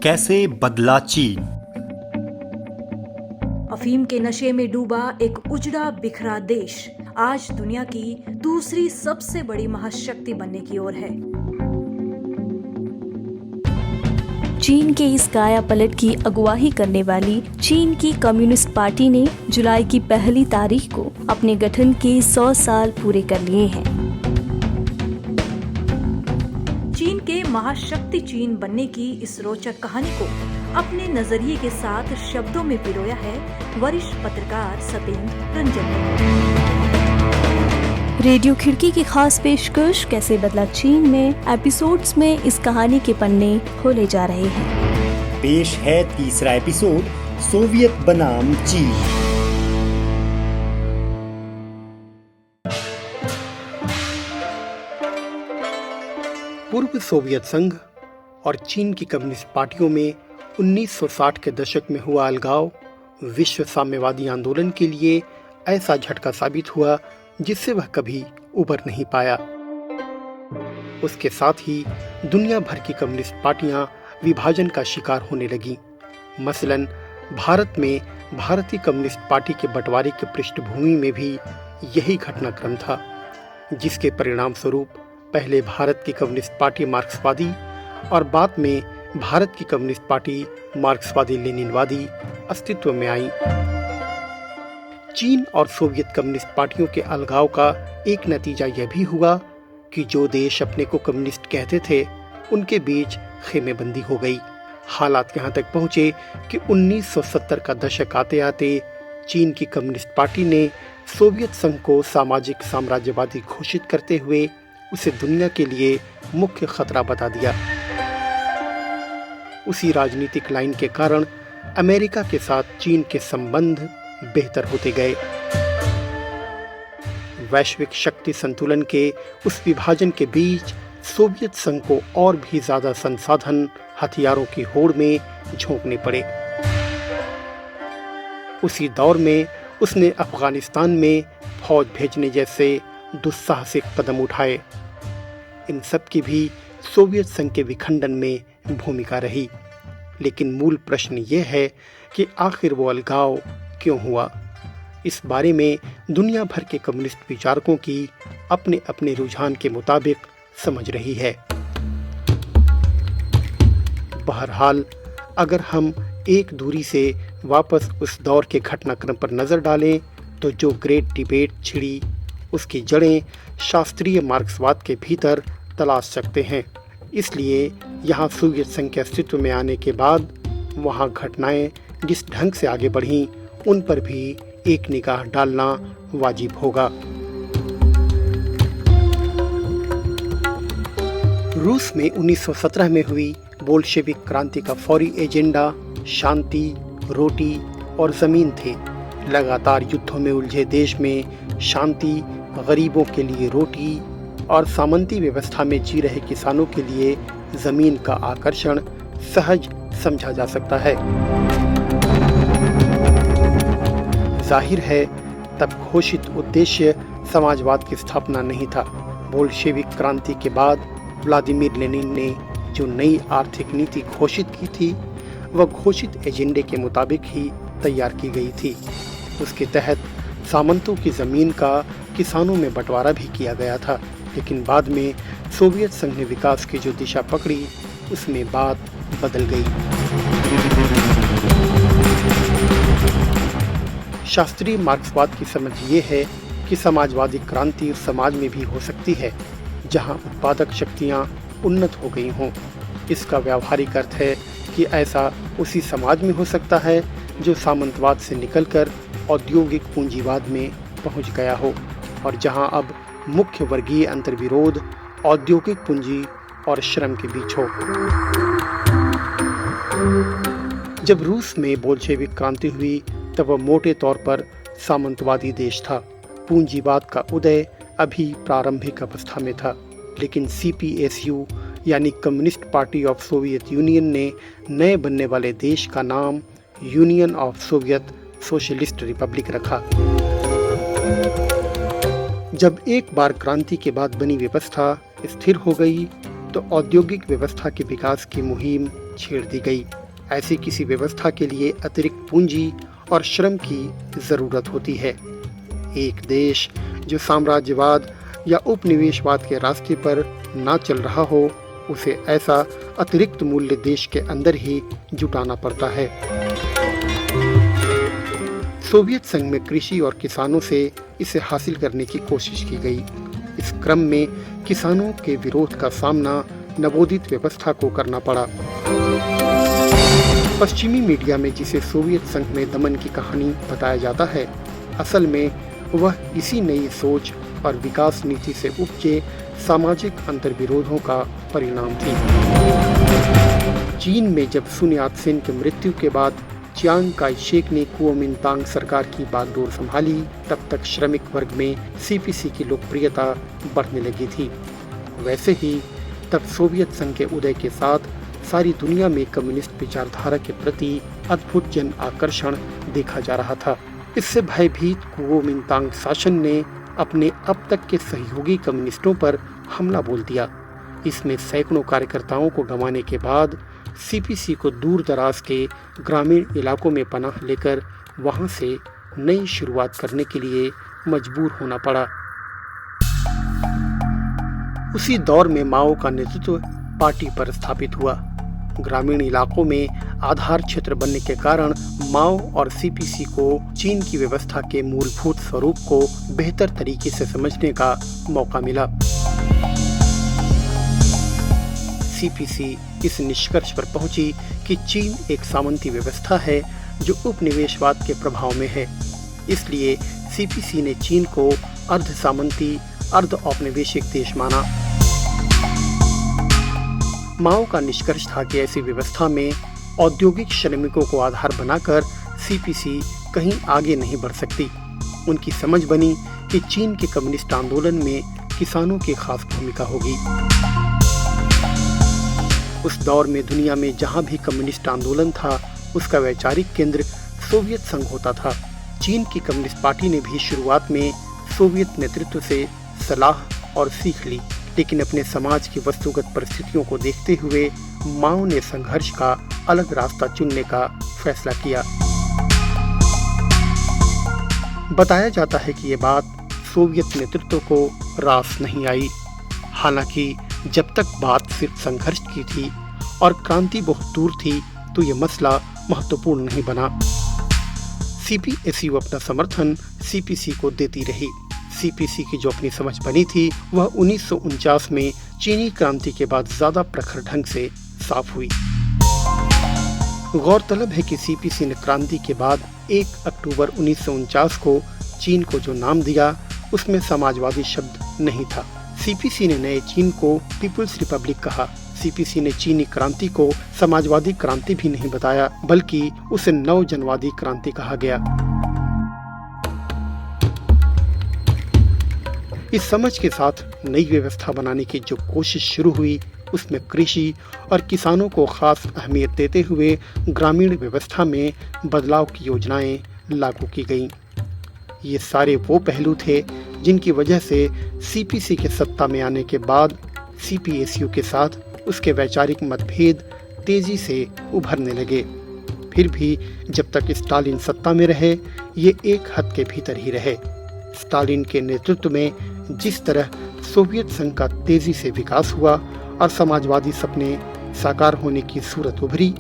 कैसे बदला चीन। अफीम के नशे में डूबा एक उजड़ा बिखरा देश आज दुनिया की दूसरी सबसे बड़ी महाशक्ति बनने की ओर है। चीन के इस काया पलट की अगुवाई करने वाली चीन की कम्युनिस्ट पार्टी ने जुलाई की पहली तारीख को अपने गठन के 100 साल पूरे कर लिए हैं। चीन के महाशक्ति चीन बनने की इस रोचक कहानी को अपने नजरिए के साथ शब्दों में पिरोया है वरिष्ठ पत्रकार सत्येंद्र रंजन ने। रेडियो खिड़की की खास पेशकश कैसे बदला चीन में एपिसोड्स में इस कहानी के पन्ने खोले जा रहे हैं। पेश है तीसरा एपिसोड, सोवियत बनाम चीन। पूर्व सोवियत संघ और चीन की कम्युनिस्ट पार्टियों में 1960 के दशक में हुआ अलगाव विश्व साम्यवादी आंदोलन के लिए ऐसा झटका साबित हुआ जिससे वह कभी उबर नहीं पाया। उसके साथ ही दुनिया भर की कम्युनिस्ट पार्टियां विभाजन का शिकार होने लगीं। मसलन भारत में भारतीय कम्युनिस्ट पार्टी के बंटवारे की पृष्ठभूमि में भी यही घटनाक्रम था, जिसके परिणाम स्वरूप पहले भारत की कम्युनिस्ट पार्टी मार्क्सवादी और बाद में भारत की कम्युनिस्ट पार्टी मार्क्सवादी लेनिनवादी अस्तित्व में आई। चीन और सोवियत कम्युनिस्ट पार्टियों के अलगाव का एक नतीजा यह भी हुआ कि जो देश अपने को कम्युनिस्ट कहते थे उनके बीच खेमेबंदी हो गई। हालात यहाँ तक पहुँचे कि 1970 का दशक आते आते चीन की कम्युनिस्ट पार्टी ने सोवियत संघ को सामाजिक साम्राज्यवादी घोषित करते हुए उसे दुनिया के लिए मुख्य खतरा बता दिया। उसी राजनीतिक लाइन के कारण अमेरिका के साथ चीन के संबंध बेहतर होते गए। वैश्विक शक्ति संतुलन के उस विभाजन के बीच सोवियत संघ को और भी ज्यादा संसाधन हथियारों की होड़ में झोंकने पड़े। उसी दौर में उसने अफगानिस्तान में फौज भेजने जैसे दुस्साहसिक कदम उठाए। इन सब की भी सोवियत संघ के विखंडन में भूमिका रही। लेकिन मूल प्रश्न ये है कि आखिर वो अलगाव क्यों हुआ। इस बारे में दुनिया भर के कम्युनिस्ट विचारकों की अपने अपने रुझान के मुताबिक समझ रही है। बहरहाल अगर हम एक दूरी से वापस उस दौर के घटनाक्रम पर नजर डालें तो जो ग्रेट डिबेट छिड़ी उसकी जड़ें शास्त्रीय मार्क्सवाद के भीतर तलाश सकते हैं। इसलिए यहाँ सोवियत संघ के अस्तित्व में आने के बाद वहाँ घटनाएं जिस ढंग से आगे बढ़ीं उन पर भी एक निगाह डालना वाजिब होगा। रूस में 1917 में हुई बोल्शेविक क्रांति का फौरी एजेंडा शांति, रोटी और जमीन थे। लगातार युद्धों में उलझे देश में शांति, गरीबों के लिए रोटी और सामंती व्यवस्था में जी रहे किसानों के लिए जमीन का आकर्षण सहज समझा जा सकता है। जाहिर है तब घोषित उद्देश्य समाजवाद की स्थापना नहीं था। बोल्शेविक क्रांति के बाद व्लादिमीर लेनिन ने जो नई आर्थिक नीति घोषित की थी वह घोषित एजेंडे के मुताबिक ही तैयार की गई थी। उसके तहत सामंतों की जमीन का किसानों में बंटवारा भी किया गया था। लेकिन बाद में सोवियत संघ ने विकास की जो दिशा पकड़ी उसमें बात बदल गई। शास्त्रीय मार्क्सवाद की समझ ये है कि समाजवादी क्रांति उस समाज में भी हो सकती है जहां उत्पादक शक्तियां उन्नत हो गई हों। इसका व्यावहारिक अर्थ है कि ऐसा उसी समाज में हो सकता है जो सामंतवाद से निकलकर औद्योगिक पूंजीवाद में पहुंच गया हो और जहां अब मुख्य वर्गीय अंतर्विरोध औद्योगिक पूंजी और श्रम के बीच हो। जब रूस में बोल्शेविक क्रांति हुई तब वह मोटे तौर पर सामंतवादी देश था। पूंजीवाद का उदय अभी प्रारंभिक अवस्था में था। लेकिन CPSU यानी communist party of Soviet union ने नए बनने वाले देश का नाम union of Soviet socialist Republic रखा। जब एक बार क्रांति के बाद बनी व्यवस्था स्थिर हो गई तो औद्योगिक व्यवस्था के विकास की मुहिम छेड़ दी गई। ऐसी किसी व्यवस्था के लिए अतिरिक्त पूंजी और श्रम की जरूरत होती है। एक देश जो साम्राज्यवाद या उपनिवेशवाद के रास्ते पर ना चल रहा हो, उसे ऐसा अतिरिक्त मूल्य देश के अंदर ही जुटाना पड़ता है। सोवियत संघ में कृषि और किसानों से इसे हासिल करने की कोशिश की गई। इस क्रम में किसानों के विरोध का सामना नवोदित व्यवस्था को करना पड़ा। पश्चिमी मीडिया में जिसे सोवियत संघ में दमन की कहानी बताया जाता है, असल में वह इसी नई सोच और विकास नीति से उपजे सामाजिक अंतर्विरोधों का परिणाम थी। चीन में जब सुन यात सेन की मृत्यु के बाद चियांग काई शेक ने कुओमिंतांग सरकार की बागडोर संभाली, तब तक श्रमिक वर्ग में सीपीसी की लोकप्रियता बढ़ने लगी थी। वैसे ही तब सोवियत संघ के उदय के साथ सारी दुनिया में कम्युनिस्ट विचारधारा के प्रति अद्भुत जन आकर्षण देखा जा रहा था। इससे भयभीत कुओमिंतांग शासन ने अपने अब तक के सहयोगी कम्युनिस्टों पर हमला बोल दिया। इसमें सैकड़ों कार्यकर्ताओं को गंवाने के बाद सीपीसी को दूर दराज के ग्रामीण इलाकों में पनाह लेकर वहां से नई शुरुआत करने के लिए मजबूर होना पड़ा। उसी दौर में माओ का नेतृत्व पार्टी पर स्थापित हुआ। ग्रामीण इलाकों में आधार क्षेत्र बनने के कारण माओ और सीपीसी को चीन की व्यवस्था के मूलभूत स्वरूप को बेहतर तरीके से समझने का मौका मिला। सीपीसी इस निष्कर्ष पर पहुंची कि चीन एक सामंती व्यवस्था है जो उपनिवेशवाद के प्रभाव में है। इसलिए सीपीसी ने चीन को अर्ध सामंती अर्ध औपनिवेशिक देश माना। माओ का निष्कर्ष था कि ऐसी व्यवस्था में औद्योगिक श्रमिकों को आधार बनाकर सीपीसी कहीं आगे नहीं बढ़ सकती। उनकी समझ बनी कि चीन के कम्युनिस्ट आंदोलन में किसानों की खास भूमिका होगी। उस दौर में दुनिया में जहां भी कम्युनिस्ट आंदोलन था, उसका वैचारिक केंद्र सोवियत संघ होता था। चीन की कम्युनिस्ट पार्टी ने भी शुरुआत में सोवियत नेतृत्व से सलाह और सीख ली, लेकिन अपने समाज की वस्तुगत परिस्थितियों को देखते हुए माओ ने संघर्ष का अलग रास्ता चुनने का फैसला किया। बताया जाता है कि ये बात सोवियत नेतृत्व को रास नहीं आई। हालांकि जब तक बात सिर्फ संघर्ष की थी और क्रांति बहुत दूर थी, तो ये मसला महत्वपूर्ण नहीं बना। सीपीएसयू अपना समर्थन सीपीसी को देती रही। सीपीसी की जो अपनी समझ बनी थी, वह 1949 में चीनी क्रांति के बाद ज्यादा प्रखर ढंग से साफ हुई। गौरतलब है कि सीपीसी ने क्रांति के बाद 1 अक्टूबर 1949 को चीन को जो नाम दिया, उसमें समाजवादी शब्द नहीं था। सीपीसी ने नए चीन को पीपुल्स रिपब्लिक कहा। सीपीसी ने चीनी क्रांति को समाजवादी क्रांति भी नहीं बताया, बल्कि उसे नवजनवादी क्रांति कहा गया। इस समझ के साथ नई व्यवस्था बनाने की जो कोशिश शुरू हुई, उसमें कृषि और किसानों को खास अहमियत देते हुए ग्रामीण व्यवस्था में बदलाव की योजनाएं लागू की गईं। ये सारे वो पहलू थे जिनकी वजह से सीपीसी के सत्ता में आने के बाद सीपीएसयू के साथ उसके वैचारिक मतभेद तेजी से उभरने लगे। फिर भी जब तक स्टालिन सत्ता में रहे, ये एक हद के भीतर ही रहे। स्टालिन के नेतृत्व में जिस तरह सोवियत संघ का तेजी से विकास हुआ और समाजवादी सपने साकार होने की सूरत उभरी,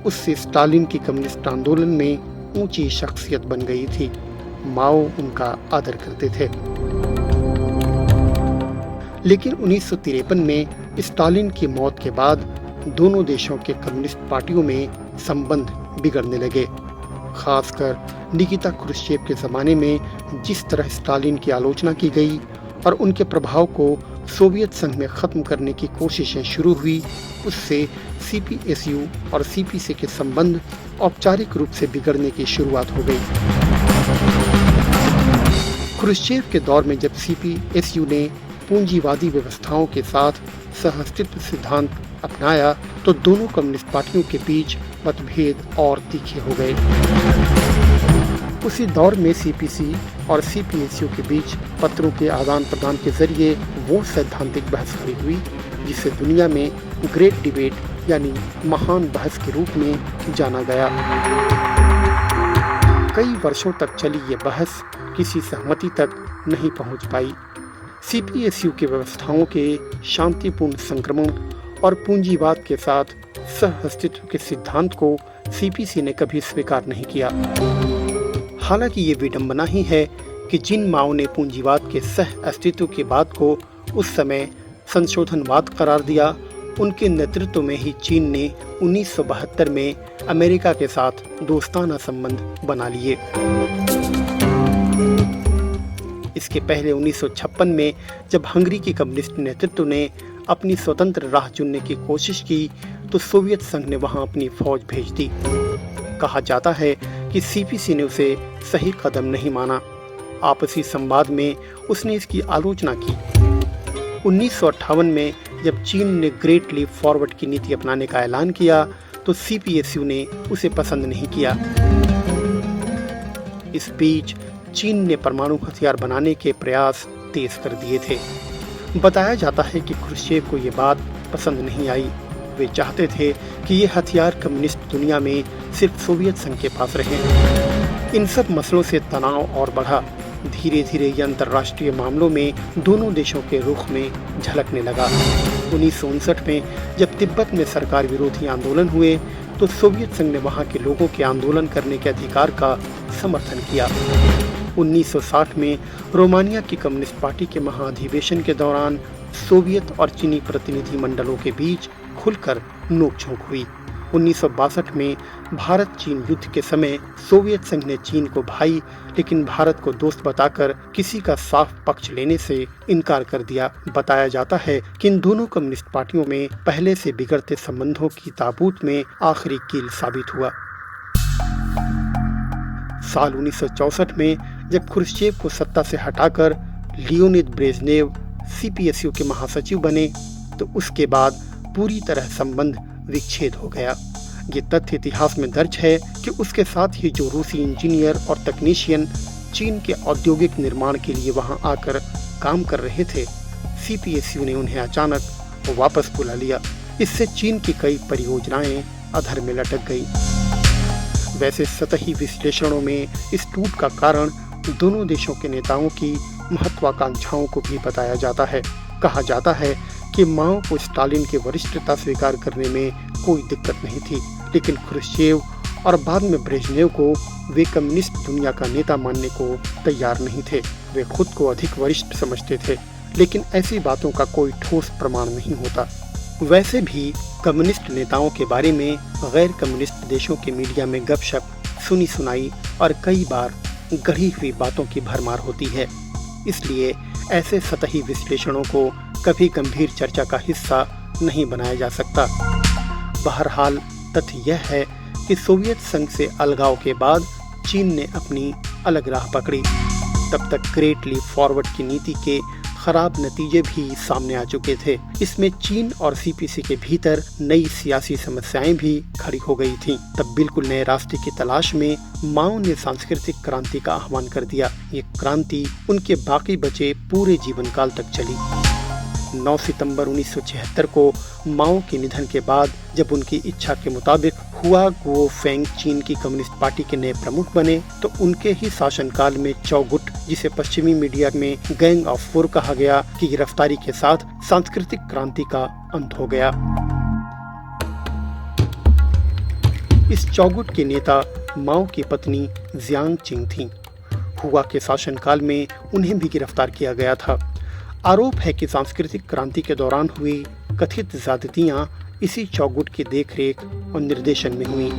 उससे स्टालिन की कम्युनिस्ट आंदोलन में ऊंची शख्सियत बन गई थी। माओ उनका आदर करते थे। लेकिन 1953 में स्टालिन की मौत के बाद दोनों देशों के कम्युनिस्ट पार्टियों में संबंध बिगड़ने लगे। खासकर निकिता क्रुश्चेव के ज़माने में जिस तरह स्टालिन की आलोचना की गई और उनके प्रभाव को सोवियत संघ में ख़त्म करने की कोशिशें शुरू हुई, उससे सीपीएसयू और सीपीसी के संबंध औपचारिक रूप से बिगड़ने की शुरुआत हो गई। क्रुश्चेव के दौर में जब सीपीएसयू ने पूंजीवादी व्यवस्थाओं के साथ सहअस्तित्व सिद्धांत अपनाया, तो दोनों कम्युनिस्ट पार्टियों के बीच मतभेद और तीखे हो गए। उसी दौर में सीपीसी और सीपीएसयू के बीच पत्रों के आदान प्रदान के जरिए वो सैद्धांतिक बहस खड़ी हुई जिसे दुनिया में ग्रेट डिबेट यानी महान बहस के रूप में जाना गया। कई वर्षों तक चली ये बहस किसी सहमति तक नहीं पहुंच पाई। सीपीएसयू की व्यवस्थाओं के शांतिपूर्ण संक्रमण और पूंजीवाद के साथ सह अस्तित्व के सिद्धांत को सीपीसी ने कभी स्वीकार नहीं किया। हालांकि ये विडंबना ही है कि जिन माओ ने पूंजीवाद के सह अस्तित्व की बात को उस समय संशोधनवाद करार दिया, उनके नेतृत्व में ही चीन ने 1972 में अमेरिका के साथ दोस्ताना संबंध बना लिए। इसके पहले 1956 में जब हंगरी की कम्युनिस्ट नेतृत्व ने अपनी स्वतंत्र राह चुनने की कोशिश की तो सोवियत संघ ने वहां अपनी फौज भेज दी। कहा जाता है कि सीपीसी ने उसे सही कदम नहीं माना। आपसी संवाद में उसने इसकी आलोचना की। 1958 में जब चीन ने ग्रेट लीप फॉरवर्ड की नीति अपनाने का ऐलान किया तो सीपीएसयू ने उसे पसंद नहीं किया। इस बीच चीन ने परमाणु हथियार बनाने के प्रयास तेज कर दिए थे। बताया जाता है कि क्रुश्चेव को ये बात पसंद नहीं आई। वे चाहते थे कि ये हथियार कम्युनिस्ट दुनिया में सिर्फ सोवियत संघ के पास रहे। इन सब मसलों से तनाव और बढ़ा। धीरे धीरे ये अंतर्राष्ट्रीय मामलों में दोनों देशों के रुख में झलकने लगा। 1959 में जब तिब्बत में सरकार विरोधी आंदोलन हुए तो सोवियत संघ ने वहां के लोगों के आंदोलन करने के अधिकार का समर्थन किया। 1960 में रोमानिया की कम्युनिस्ट पार्टी के महाअधिवेशन के दौरान सोवियत और चीनी प्रतिनिधि मंडलों के बीच खुलकर नोकझोंक हुई। 1962 में भारत चीन युद्ध के समय सोवियत संघ ने चीन को भाई लेकिन भारत को दोस्त बताकर किसी का साफ पक्ष लेने से इनकार कर दिया। बताया जाता है कि इन दोनों कम्युनिस्ट पार्टियों में पहले से बिगड़ते संबंधों की ताबूत में आखिरी कील साबित हुआ। साल 1964 में जब क्रुश्चेव को सत्ता से हटाकर लियोनिद ब्रेजनेव सीपीएसयू के महासचिव बने तो उसके बाद पूरी तरह संबंध विच्छेद हो गया। ये तथ्य इतिहास में दर्ज है कि उसके साथ ही जो रूसी इंजीनियर और तकनीशियन चीन के औद्योगिक निर्माण के लिए वहां आकर काम कर रहे थे, सीपीएसयू ने उन्हें अचानक वापस बुला लिया। इससे चीन की कई परियोजनाएं अधर में लटक गई। वैसे सतही विश्लेषणों में इस टूट का कारण दोनों देशों के नेताओं की महत्वाकांक्षाओं को भी बताया जाता है। कहा जाता है कि माओ को स्टालिन की वरिष्ठता स्वीकार करने में कोई दिक्कत नहीं थी, लेकिन क्रुश्चेव और बाद में ब्रेजनेव को वे कम्युनिस्ट दुनिया का नेता मानने को तैयार नहीं थे। वे खुद को अधिक वरिष्ठ समझते थे, लेकिन ऐसी बातों का कोई ठोस प्रमाण नहीं होता। वैसे भी कम्युनिस्ट नेताओं के बारे में गैर कम्युनिस्ट देशों के मीडिया में गपशप, सुनी सुनाई और कई बार गढ़ी हुई बातों की भरमार होती है। इसलिए ऐसे सतही विश्लेषणों को कभी गंभीर चर्चा का हिस्सा नहीं बनाया जा सकता। बहरहाल तथ्य यह है कि सोवियत संघ से अलगाव के बाद चीन ने अपनी अलग राह पकड़ी। तब तक ग्रेट लीप फॉरवर्ड की नीति के खराब नतीजे भी सामने आ चुके थे। इसमें चीन और सीपीसी के भीतर नई सियासी समस्याएं भी खड़ी हो गई थीं। तब बिल्कुल नए रास्ते की तलाश में माओ ने सांस्कृतिक क्रांति का आह्वान कर दिया। ये क्रांति उनके बाकी बचे पूरे जीवन काल तक चली। 9 सितंबर 1976 को माओ के निधन के बाद जब उनकी इच्छा के मुताबिक हुआ गुओफेंग चीन की कम्युनिस्ट पार्टी के नए प्रमुख बने तो उनके ही शासनकाल में चौगुट, जिसे पश्चिमी मीडिया में गैंग ऑफ फोर कहा गया, की गिरफ्तारी के साथ सांस्कृतिक क्रांति का अंत हो गया। इस चौगुट के नेता माओ की पत्नी जियांग चिंग थीं। हुआ के शासनकाल में उन्हें भी गिरफ्तार किया गया था। आरोप है कि सांस्कृतिक क्रांति के दौरान हुई कथित ज्यादतियां इसी चौगुट की देखरेख और निर्देशन में हुई।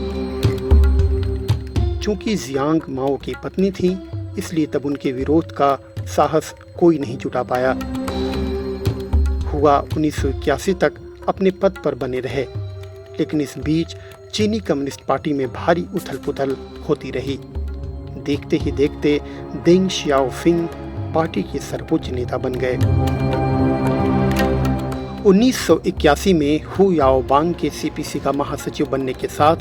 चूंकि जियांग माओ की पत्नी थी, इसलिए तब उनके विरोध का साहस कोई नहीं जुटा पाया। हुआ 1981 तक अपने पद पर बने रहे, लेकिन इस बीच चीनी कम्युनिस्ट पार्टी में भारी उथल-पुथल होती रही। देखते ही देखते देंग शियाओफिंग पार्टी के सर्वोच्च नेता बन गए। 1981 में हु याओबांग के सीपीसी का महासचिव बनने के साथ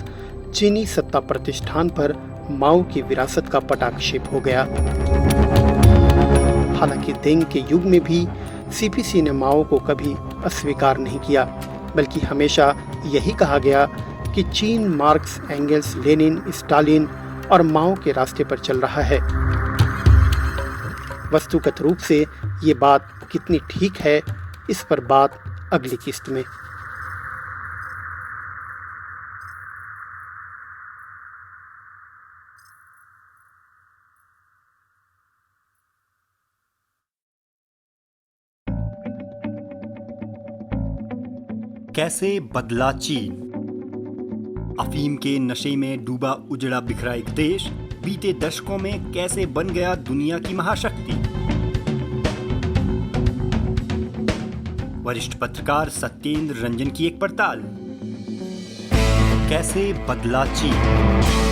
चीनी सत्ता प्रतिष्ठान पर माओ की विरासत का पटाक्षेप हो गया। हालांकि देंग के युग में भी सीपीसी ने माओ को कभी अस्वीकार नहीं किया, बल्कि हमेशा यही कहा गया कि चीन मार्क्स, एंगल्स, लेनिन, स्टालिन और माओ के रास्ते पर चल रहा है। वस्तुगत रूप से ये बात कितनी ठीक है, इस पर बात अगली किस्त में। कैसे बदला चीन? अफीम के नशे में डूबा उजड़ा बिखरा एक देश बीते दशकों में कैसे बन गया दुनिया की महाशक्ति? वरिष्ठ पत्रकार सत्येंद्र रंजन की एक पड़ताल। कैसे बदला चीन?